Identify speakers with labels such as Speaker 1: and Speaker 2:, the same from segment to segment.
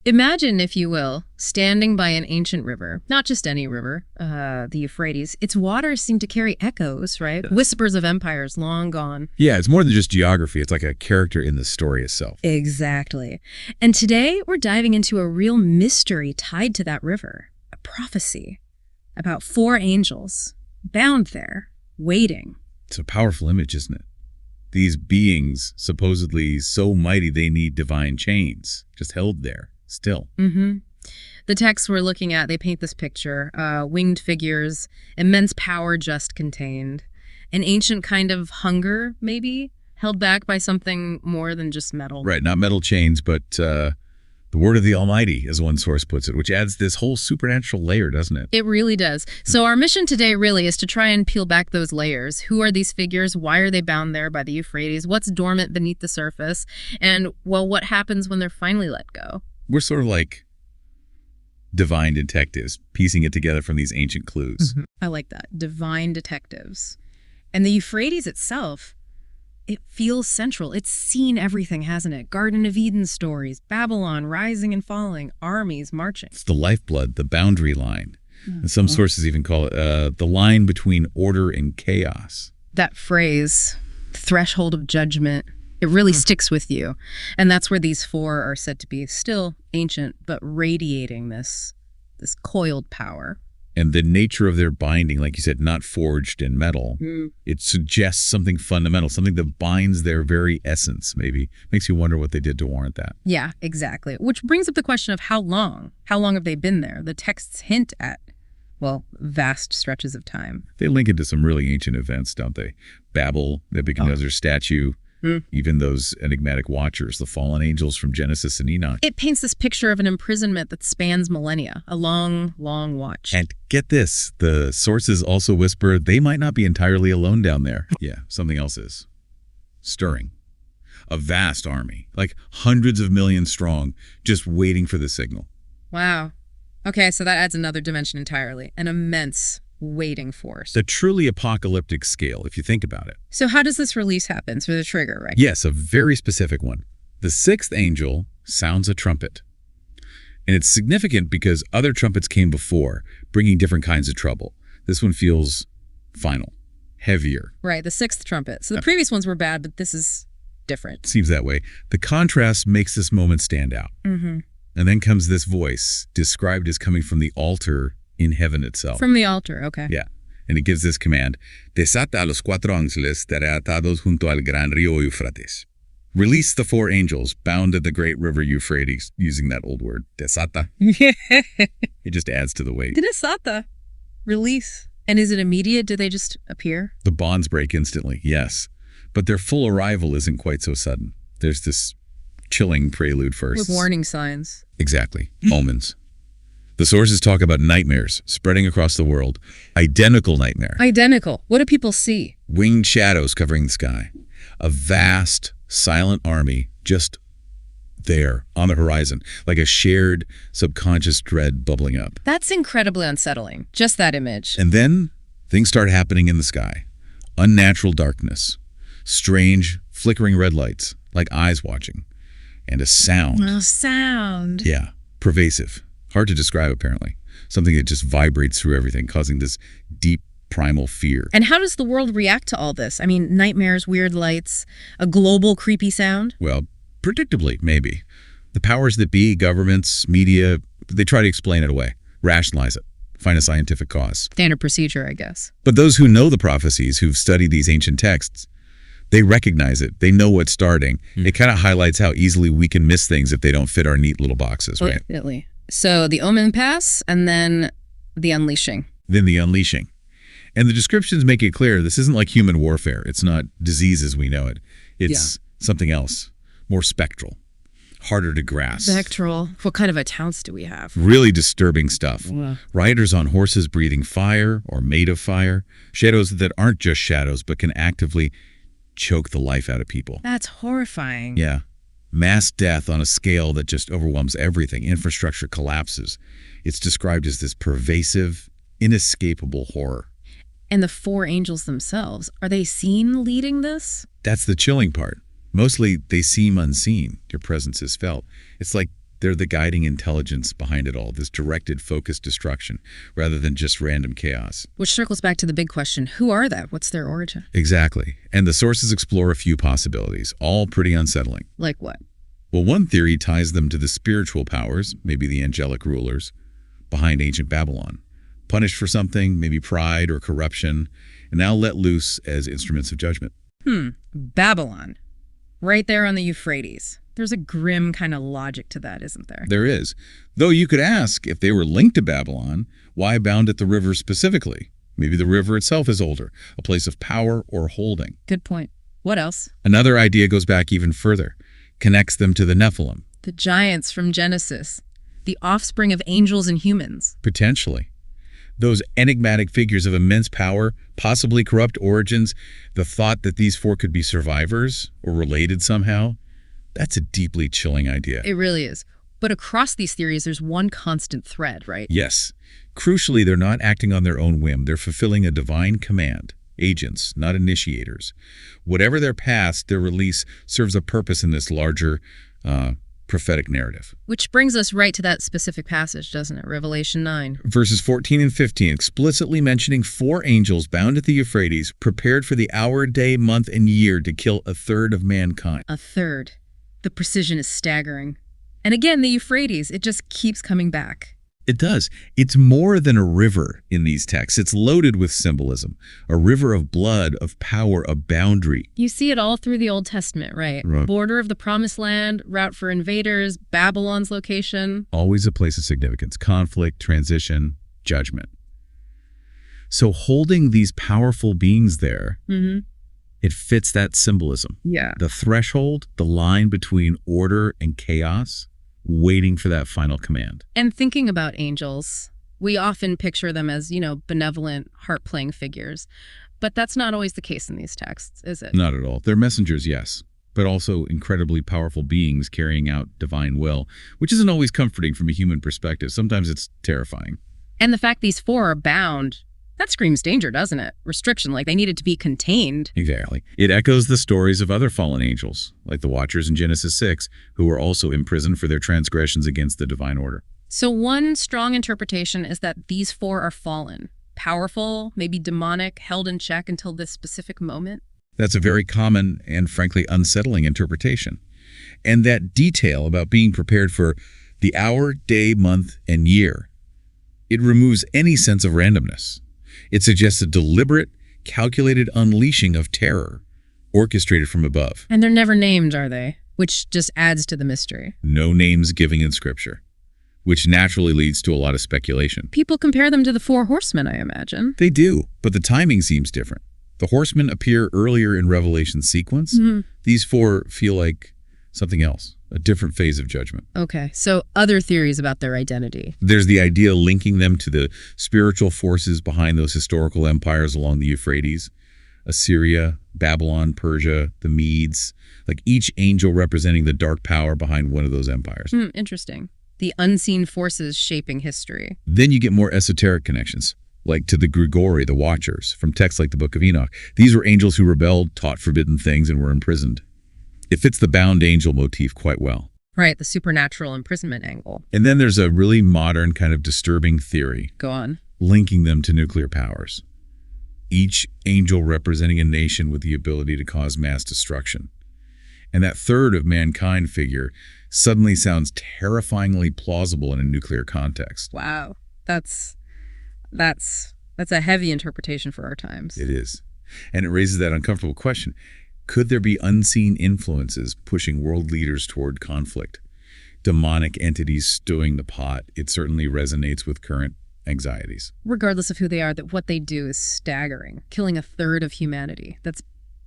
Speaker 1: Imagine, if you will, standing by an ancient river, not just any river, the Euphrates. Its waters seem to carry echoes, right?
Speaker 2: Yeah.
Speaker 1: Whispers of empires long gone.
Speaker 2: Yeah, it's more than just geography. It's like a character in the story itself.
Speaker 1: Exactly. And today we're diving into a real mystery tied to that river, a prophecy about 4 angels bound there, waiting.
Speaker 2: It's a powerful image, isn't it? These beings, supposedly so mighty they need divine chains, just held there, still.
Speaker 1: Mm-hmm. The texts we're looking at, they paint this picture. Winged figures, immense power just contained. An ancient kind of hunger, maybe, held back by something more than just metal.
Speaker 2: Right, not metal chains, but the word of the Almighty, as one source puts it, which adds this whole supernatural layer, doesn't it?
Speaker 1: It really does. So our mission today really is to try and peel back those layers. Who are these figures? Why are they bound there by the Euphrates? What's dormant beneath the surface? And, well, what happens when they're finally let go?
Speaker 2: We're sort of like divine detectives, piecing it together from these ancient clues.
Speaker 1: Mm-hmm. I like that. Divine detectives. And the Euphrates itself, it feels central. It's seen everything, hasn't it? Garden of Eden stories, Babylon rising and falling, armies marching.
Speaker 2: It's the lifeblood, the boundary line. And some sources even call it the line between order and chaos.
Speaker 1: That phrase, threshold of judgment, it really sticks with you. And that's where these 4 are said to be still ancient, but radiating this coiled power.
Speaker 2: And the nature of their binding, like you said, not forged in metal, it suggests something fundamental, something that binds their very essence, maybe. Makes you wonder what they did to warrant that.
Speaker 1: Yeah, exactly. Which brings up the question of how long? How long have they been there? The texts hint at, well, vast stretches of time.
Speaker 2: They link it to some really ancient events, don't they? Babel, Nebuchadnezzar's statue, even those enigmatic watchers, the fallen angels from Genesis and Enoch.
Speaker 1: It paints this picture of an imprisonment that spans millennia, a long, long watch.
Speaker 2: And get this, the sources also whisper they might not be entirely alone down there. Yeah, something else is stirring. A vast army, like hundreds of millions strong, just waiting for the signal.
Speaker 1: Wow. Okay, so that adds another dimension entirely. An immense waiting force.
Speaker 2: The truly apocalyptic scale, if you think about it.
Speaker 1: So how does this release happen? Through the trigger, right?
Speaker 2: Yes, a very specific one. The 6th angel sounds a trumpet. And it's significant because other trumpets came before, bringing different kinds of trouble. This one feels final, heavier.
Speaker 1: Right, the 6th trumpet. So the previous ones were bad, but this is different.
Speaker 2: Seems that way. The contrast makes this moment stand out.
Speaker 1: Mm-hmm.
Speaker 2: And then comes this voice, described as coming from the altar in heaven itself.
Speaker 1: From the altar, okay.
Speaker 2: Yeah. And it gives this command, Desata a los 4 ángeles atados junto al gran río Euphrates. Release the 4 angels bound at the great river Euphrates, using that old word, desata. It just adds to the weight.
Speaker 1: Desata. Release. And is it immediate? Do they just appear?
Speaker 2: The bonds break instantly, yes. But their full arrival isn't quite so sudden. There's this chilling prelude first.
Speaker 1: With warning signs.
Speaker 2: Exactly. Omens. The sources talk about nightmares spreading across the world. Identical nightmare.
Speaker 1: Identical. What do people see?
Speaker 2: Winged shadows covering the sky. A vast, silent army just there on the horizon, like a shared subconscious dread bubbling up.
Speaker 1: That's incredibly unsettling. Just that image.
Speaker 2: And then things start happening in the sky. Unnatural darkness. Strange, flickering red lights, like eyes watching. And a sound.
Speaker 1: Oh, sound.
Speaker 2: Yeah, pervasive. Hard to describe, apparently. Something that just vibrates through everything, causing this deep, primal fear.
Speaker 1: And how does the world react to all this? I mean, nightmares, weird lights, a global creepy sound?
Speaker 2: Well, predictably, maybe. The powers that be, governments, media, they try to explain it away, rationalize it, find a scientific cause.
Speaker 1: Standard procedure, I guess.
Speaker 2: But those who know the prophecies, who've studied these ancient texts, they recognize it. They know what's starting. It kind of highlights how easily we can miss things if they don't fit our neat little boxes, right?
Speaker 1: Definitely. So the omen pass, and then the unleashing.
Speaker 2: Then the unleashing. And the descriptions make it clear this isn't like human warfare. It's not disease as we know it. It's something else, more spectral, harder to grasp.
Speaker 1: Spectral. What kind of accounts do we have?
Speaker 2: Really disturbing stuff.
Speaker 1: Wow.
Speaker 2: Riders on horses breathing fire or made of fire. Shadows that aren't just shadows, but can actively choke the life out of people.
Speaker 1: That's horrifying.
Speaker 2: Yeah. Mass death on a scale that just overwhelms everything. Infrastructure collapses. It's described as this pervasive, inescapable horror.
Speaker 1: And the 4 angels themselves, are they seen leading this?
Speaker 2: That's the chilling part. Mostly, they seem unseen. Your presence is felt. It's like They're the guiding intelligence behind it all, this directed, focused destruction, rather than just random chaos.
Speaker 1: Which circles back to the big question, who are they? What's their origin?
Speaker 2: Exactly. And the sources explore a few possibilities, all pretty unsettling.
Speaker 1: Like what?
Speaker 2: Well, one theory ties them to the spiritual powers, maybe the angelic rulers, behind ancient Babylon. Punished for something, maybe pride or corruption, and now let loose as instruments of judgment.
Speaker 1: Babylon. Right there on the Euphrates. There's a grim kind of logic to that, isn't there?
Speaker 2: There is. Though you could ask, if they were linked to Babylon, why bound at the river specifically? Maybe the river itself is older, a place of power or holding.
Speaker 1: Good point. What else?
Speaker 2: Another idea goes back even further, connects them to the Nephilim.
Speaker 1: The giants from Genesis. The offspring of angels and humans.
Speaker 2: Potentially. Those enigmatic figures of immense power, possibly corrupt origins, the thought that these four could be survivors or related somehow, that's a deeply chilling idea.
Speaker 1: It really is. But across these theories, there's one constant thread, right?
Speaker 2: Yes. Crucially, they're not acting on their own whim. They're fulfilling a divine command. Agents, not initiators. Whatever their past, their release serves a purpose in this larger prophetic narrative.
Speaker 1: Which brings us right to that specific passage, doesn't it? Revelation 9.
Speaker 2: Verses 14 and 15, explicitly mentioning four angels bound at the Euphrates, prepared for the hour, day, month, and year to kill a third of mankind.
Speaker 1: A third. The precision is staggering. And again, the Euphrates, it just keeps coming back.
Speaker 2: It does. It's more than a river in these texts. It's loaded with symbolism. A river of blood, of power, a boundary.
Speaker 1: You see it all through the Old Testament, right? Border of the Promised Land, route for invaders, Babylon's location.
Speaker 2: Always a place of significance. Conflict, transition, judgment. So holding these powerful beings there, it fits that symbolism.
Speaker 1: Yeah.
Speaker 2: The threshold, the line between order and chaos, waiting for that final command.
Speaker 1: And thinking about angels, we often picture them as, benevolent, heart-playing figures. But that's not always the case in these texts, is it?
Speaker 2: Not at all. They're messengers, yes, but also incredibly powerful beings carrying out divine will, which isn't always comforting from a human perspective. Sometimes it's terrifying.
Speaker 1: And the fact these four are bound, that screams danger, doesn't it? Restriction, like they needed to be contained.
Speaker 2: Exactly. It echoes the stories of other fallen angels, like the Watchers in Genesis 6, who were also imprisoned for their transgressions against the divine order.
Speaker 1: So one strong interpretation is that these four are fallen, powerful, maybe demonic, held in check until this specific moment.
Speaker 2: That's a very common and frankly unsettling interpretation. And that detail about being prepared for the hour, day, month, and year, it removes any sense of randomness. It suggests a deliberate, calculated unleashing of terror, orchestrated from above.
Speaker 1: And they're never named, are they? Which just adds to the mystery.
Speaker 2: No names given in Scripture, which naturally leads to a lot of speculation.
Speaker 1: People compare them to the four horsemen, I imagine.
Speaker 2: They do, but the timing seems different. The horsemen appear earlier in Revelation's sequence. These four feel like something else, a different phase of judgment.
Speaker 1: Okay, so other theories about their identity.
Speaker 2: There's the idea linking them to the spiritual forces behind those historical empires along the Euphrates. Assyria, Babylon, Persia, the Medes, like each angel representing the dark power behind one of those empires.
Speaker 1: Interesting. The unseen forces shaping history.
Speaker 2: Then you get more esoteric connections, like to the Grigori, the Watchers, from texts like the Book of Enoch. These were angels who rebelled, taught forbidden things, and were imprisoned. It fits the bound angel motif quite well.
Speaker 1: Right, the supernatural imprisonment angle.
Speaker 2: And then there's a really modern kind of disturbing theory.
Speaker 1: Go on.
Speaker 2: Linking them to nuclear powers. Each angel representing a nation with the ability to cause mass destruction. And that third of mankind figure suddenly sounds terrifyingly plausible in a nuclear context.
Speaker 1: Wow. That's a heavy interpretation for our times.
Speaker 2: It is. And it raises that uncomfortable question. Could there be unseen influences pushing world leaders toward conflict? Demonic entities stewing the pot. It certainly resonates with current anxieties.
Speaker 1: Regardless of who they are, that what they do is staggering. Killing a third of humanity. That's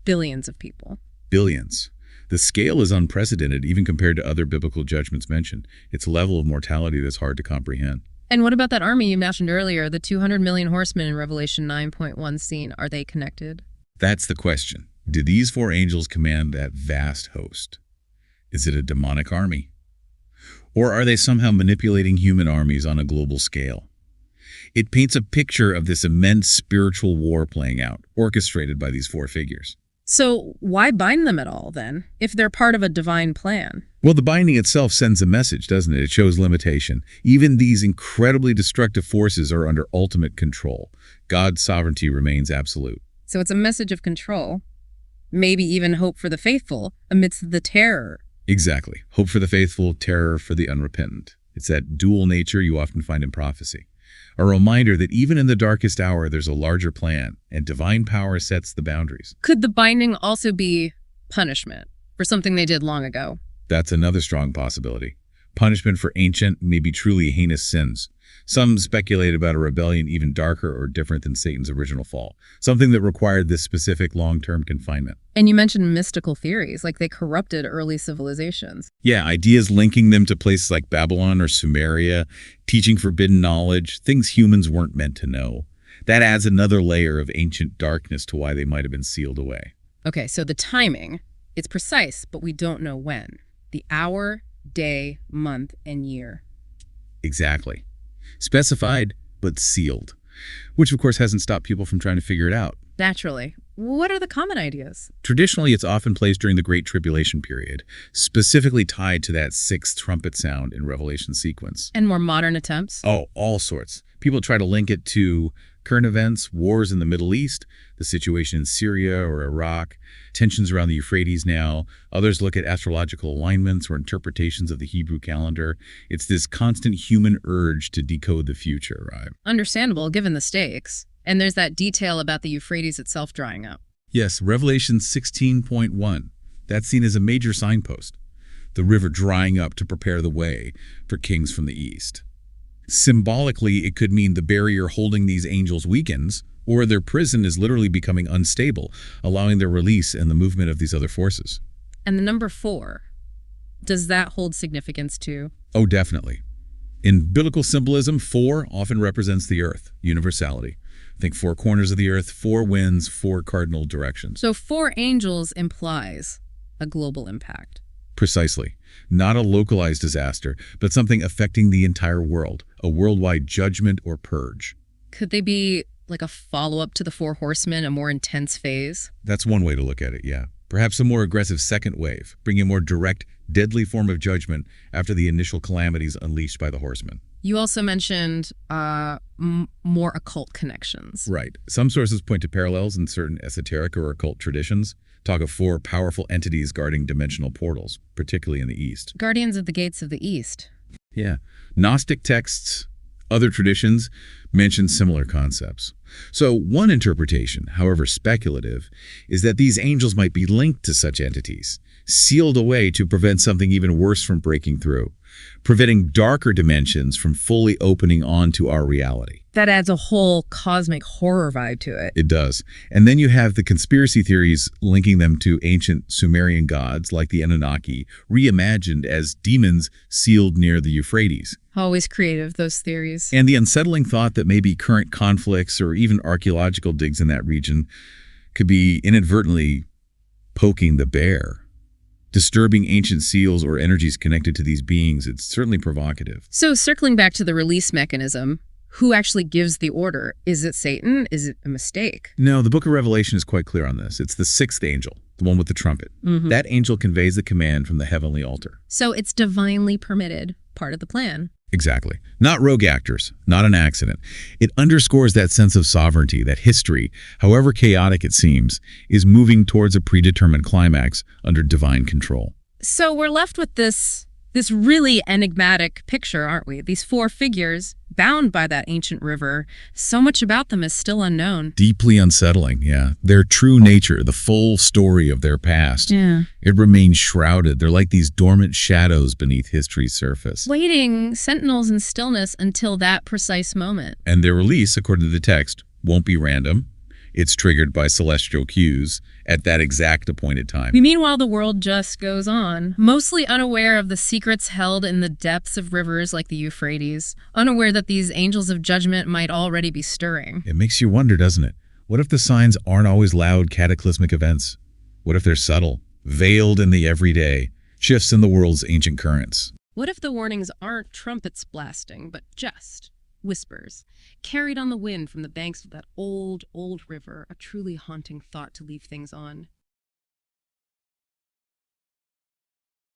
Speaker 1: billions of people.
Speaker 2: Billions. The scale is unprecedented, even compared to other biblical judgments mentioned. It's a level of mortality that's hard to comprehend.
Speaker 1: And what about that army you mentioned earlier, the 200 million horsemen in Revelation 9.1 scene? Are they connected?
Speaker 2: That's the question. Do these four angels command that vast host? Is it a demonic army? Or are they somehow manipulating human armies on a global scale? It paints a picture of this immense spiritual war playing out, orchestrated by these four figures.
Speaker 1: So why bind them at all, then, if they're part of a divine plan?
Speaker 2: Well, the binding itself sends a message, doesn't it? It shows limitation. Even these incredibly destructive forces are under ultimate control. God's sovereignty remains absolute.
Speaker 1: So it's a message of control, maybe even hope for the faithful amidst the terror.
Speaker 2: Exactly. Hope for the faithful, terror for the unrepentant. It's that dual nature you often find in prophecy. A reminder that even in the darkest hour, there's a larger plan, and divine power sets the boundaries.
Speaker 1: Could the binding also be punishment for something they did long ago?
Speaker 2: That's another strong possibility. Punishment for ancient, maybe truly heinous sins. Some speculate about a rebellion even darker or different than Satan's original fall, something that required this specific long-term confinement.
Speaker 1: And you mentioned mystical theories, like they corrupted early civilizations.
Speaker 2: Yeah, ideas linking them to places like Babylon or Sumeria, teaching forbidden knowledge, things humans weren't meant to know. That adds another layer of ancient darkness to why they might have been sealed away.
Speaker 1: Okay, so the timing, it's precise, but we don't know when. The hour, day, month, and year.
Speaker 2: Exactly. Specified, but sealed. Which, of course, hasn't stopped people from trying to figure it out.
Speaker 1: Naturally. What are the common ideas?
Speaker 2: Traditionally, it's often placed during the Great Tribulation period, specifically tied to that Sixth Trumpet sound in Revelation sequence.
Speaker 1: And more modern attempts?
Speaker 2: Oh, all sorts. People try to link it to current events, wars in the Middle East, the situation in Syria or Iraq, tensions around the Euphrates now. Others look at astrological alignments or interpretations of the Hebrew calendar. It's this constant human urge to decode the future, right?
Speaker 1: Understandable, given the stakes. And there's that detail about the Euphrates itself drying up.
Speaker 2: Yes, Revelation 16.1. That's seen as a major signpost. The river drying up to prepare the way for kings from the east. Symbolically, it could mean the barrier holding these angels weakens, or their prison is literally becoming unstable, allowing their release and the movement of these other forces.
Speaker 1: And the number 4, does that hold significance too?
Speaker 2: Oh, definitely. In biblical symbolism, 4 often represents the earth, universality. Think 4 corners of the earth, 4 winds, 4 cardinal directions.
Speaker 1: So 4 angels implies a global impact.
Speaker 2: Precisely. Not a localized disaster, but something affecting the entire world, a worldwide judgment or purge.
Speaker 1: Could they be like a follow-up to the 4 horsemen, a more intense phase?
Speaker 2: That's one way to look at it, yeah. Perhaps a more aggressive second wave, bringing a more direct, deadly form of judgment after the initial calamities unleashed by the horsemen.
Speaker 1: You also mentioned more occult connections.
Speaker 2: Right. Some sources point to parallels in certain esoteric or occult traditions. Talk of 4 powerful entities guarding dimensional portals, particularly in the East.
Speaker 1: Guardians of the Gates of the East.
Speaker 2: Yeah. Gnostic texts, other traditions, mention similar concepts. So one interpretation, however speculative, is that these angels might be linked to such entities, sealed away to prevent something even worse from breaking through, preventing darker dimensions from fully opening onto our reality.
Speaker 1: That adds a whole cosmic horror vibe to it.
Speaker 2: It does. And then you have the conspiracy theories linking them to ancient Sumerian gods like the Anunnaki, reimagined as demons sealed near the Euphrates.
Speaker 1: Always creative, those theories.
Speaker 2: And the unsettling thought that maybe current conflicts or even archaeological digs in that region could be inadvertently poking the bear. Disturbing ancient seals or energies connected to these beings, it's certainly provocative.
Speaker 1: So circling back to the release mechanism, who actually gives the order? Is it Satan? Is it a mistake?
Speaker 2: No, the book of Revelation is quite clear on this. It's the 6th angel, the one with the trumpet. That angel conveys the command from the heavenly altar.
Speaker 1: So it's divinely permitted, part of the plan.
Speaker 2: Exactly. Not rogue actors, not an accident. It underscores that sense of sovereignty, that history, however chaotic it seems, is moving towards a predetermined climax under divine control.
Speaker 1: So we're left with this really enigmatic picture, aren't we? These 4 figures bound by that ancient river. So much about them is still unknown.
Speaker 2: Deeply unsettling, yeah. Their true nature, the full story of their past.
Speaker 1: Yeah.
Speaker 2: It remains shrouded. They're like these dormant shadows beneath history's surface.
Speaker 1: Waiting, sentinels in stillness until that precise moment.
Speaker 2: And their release, according to the text, won't be random. It's triggered by celestial cues at that exact appointed time.
Speaker 1: Meanwhile, the world just goes on, mostly unaware of the secrets held in the depths of rivers like the Euphrates, unaware that these angels of judgment might already be stirring.
Speaker 2: It makes you wonder, doesn't it? What if the signs aren't always loud, cataclysmic events? What if they're subtle, veiled in the everyday, shifts in the world's ancient currents?
Speaker 1: What if the warnings aren't trumpets blasting, but just whispers, carried on the wind from the banks of that old river, a truly haunting thought to leave things on.